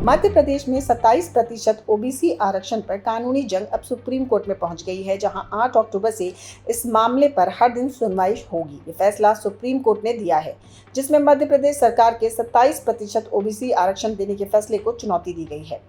मध्य प्रदेश में 27% ओबीसी आरक्षण पर कानूनी जंग अब सुप्रीम कोर्ट में पहुंच गई है, जहां 8 अक्टूबर से इस मामले पर हर दिन सुनवाई होगी। ये फैसला सुप्रीम कोर्ट ने दिया है, जिसमें मध्य प्रदेश सरकार के 27% ओबीसी आरक्षण देने के फैसले को चुनौती दी गई है।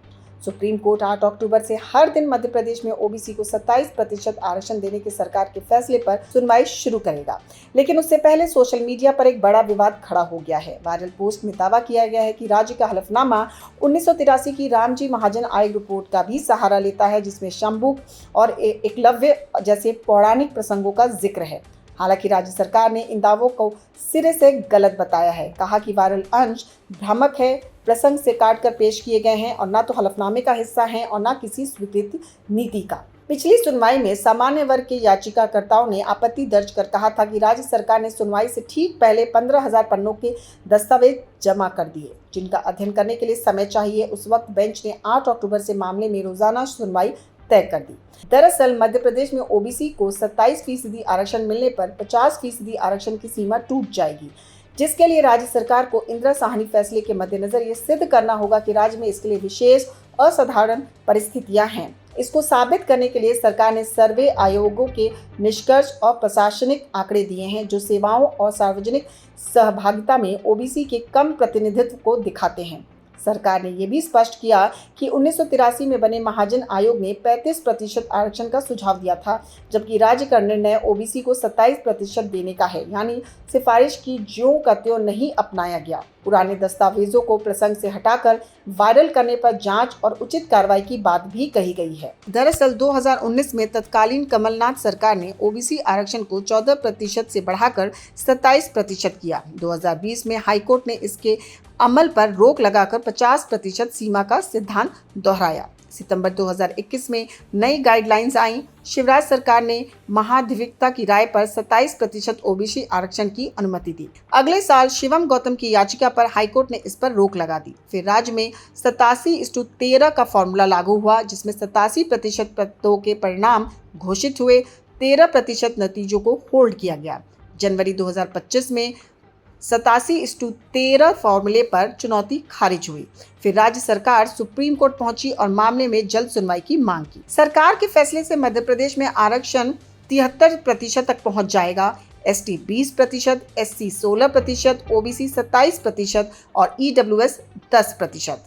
सुप्रीम कोर्ट 8 अक्टूबर से हर दिन मध्य प्रदेश में ओबीसी को 27% आरक्षण देने के सरकार के फैसले पर सुनवाई शुरू करेगा। लेकिन उससे पहले सोशल मीडिया पर एक बड़ा विवाद खड़ा हो गया है। वायरल पोस्ट में दावा किया गया है कि राज्य का हलफनामा 1983 की रामजी महाजन आयोग रिपोर्ट का भी सहारा लेता है, जिसमें शंभू और एकलव्य जैसे पौराणिक प्रसंगों का जिक्र है। हालांकि राज्य सरकार ने इन दावों को सिरे से गलत बताया है। कहा कि वायरल अंश भ्रामक है, प्रसंग से काटकर पेश किए गए हैं और न तो हलफनामे का हिस्सा हैं और न किसी स्वीकृत नीति का। पिछली सुनवाई में सामान्य वर्ग के याचिकाकर्ताओं ने आपत्ति दर्ज कर कहा था कि राज्य सरकार ने सुनवाई से ठीक पहले 15,000 पन्नों के दस्तावेज जमा कर दिए, जिनका अध्ययन करने के लिए समय चाहिए। उस वक्त बेंच ने 8 अक्टूबर से मामले में रोजाना सुनवाई तय कर दी। दरअसल मध्य प्रदेश में ओबीसी को 27% आरक्षण मिलने पर 50% आरक्षण की सीमा टूट जाएगी, जिसके लिए राज्य सरकार को इंदिरा साहनी फैसले के मद्देनजर ये सिद्ध करना होगा कि राज्य में इसके लिए विशेष असाधारण परिस्थितियां हैं। इसको साबित करने के लिए सरकार ने सर्वे आयोगों के निष्कर्ष और प्रशासनिक आंकड़े दिए हैं, जो सेवाओं और सार्वजनिक सहभागिता में ओबीसी के कम प्रतिनिधित्व को दिखाते हैं। सरकार ने यह भी स्पष्ट किया कि 1983 में बने महाजन आयोग ने 35% आरक्षण का सुझाव दिया था, जबकि राज्य का निर्णय ओबीसी को 27% देने का है, यानी सिफारिश की ज्यों का त्यों नहीं अपनाया गया। पुराने दस्तावेजों को प्रसंग से हटाकर वायरल करने पर जांच और उचित कार्रवाई की बात भी कही गई है। दरअसल 2019 में तत्कालीन कमलनाथ सरकार ने ओबीसी आरक्षण को 14% से बढ़ाकर 27% किया। 2020 में हाईकोर्ट ने इसके अमल पर रोक लगाकर 50% सीमा का सिद्धांत दोहराया। सितंबर 2021 में नई गाइडलाइंस आई। शिवराज सरकार ने महाधिवक्ता की राय पर 27% ओबीसी आरक्षण की अनुमति दी। अगले साल शिवम गौतम की याचिका पर हाईकोर्ट ने इस पर रोक लगा दी। फिर राज्य में 87:13 का फॉर्मूला लागू हुआ, जिसमें 87% पदों के परिणाम घोषित हुए, 13% नतीजों को होल्ड किया गया। जनवरी 2025 में 87:13 फॉर्मूले पर चुनौती खारिज हुई। फिर राज्य सरकार सुप्रीम कोर्ट पहुंची और मामले में जल्द सुनवाई की मांग की। सरकार के फैसले से मध्य प्रदेश में आरक्षण 73% तक पहुंच जाएगा। एसटी 20%, एससी 16%, ओबीसी 27% और ईडब्ल्यूएस 10%।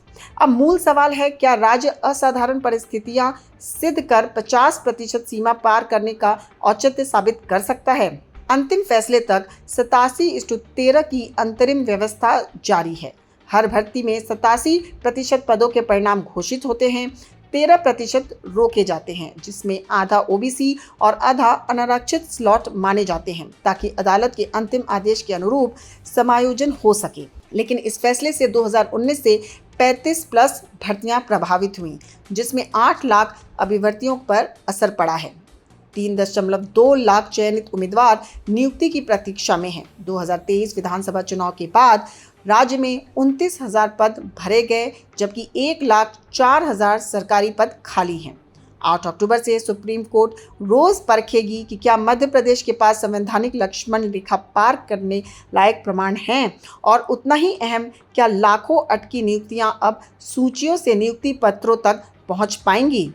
अब मूल सवाल है, क्या राज्य असाधारण परिस्थितियां सिद्ध कर 50% सीमा पार करने का औचित्य साबित कर सकता है? अंतिम फैसले तक 87:13 की अंतरिम व्यवस्था जारी है। हर भर्ती में 87% पदों के परिणाम घोषित होते हैं, 13% रोके जाते हैं, जिसमें आधा ओबीसी और आधा अनारक्षित स्लॉट माने जाते हैं, ताकि अदालत के अंतिम आदेश के अनुरूप समायोजन हो सके। लेकिन इस फैसले से 2019 से 35+ भर्तियां प्रभावित हुई, जिसमें 8 लाख अभ्यर्थियों पर असर पड़ा है। 3.2 लाख चयनित उम्मीदवार नियुक्ति की प्रतीक्षा में हैं। 2023 विधानसभा चुनाव के बाद राज्य में 29,000 पद भरे गए, जबकि 1,04,000 सरकारी पद खाली हैं। 8 अक्टूबर से सुप्रीम कोर्ट रोज परखेगी कि क्या मध्य प्रदेश के पास संवैधानिक लक्ष्मण रेखा पार करने लायक प्रमाण हैं, और उतना ही अहम, क्या लाखों अटकी नियुक्तियां अब सूचियों से नियुक्ति पत्रों तक पहुंच पाएंगी।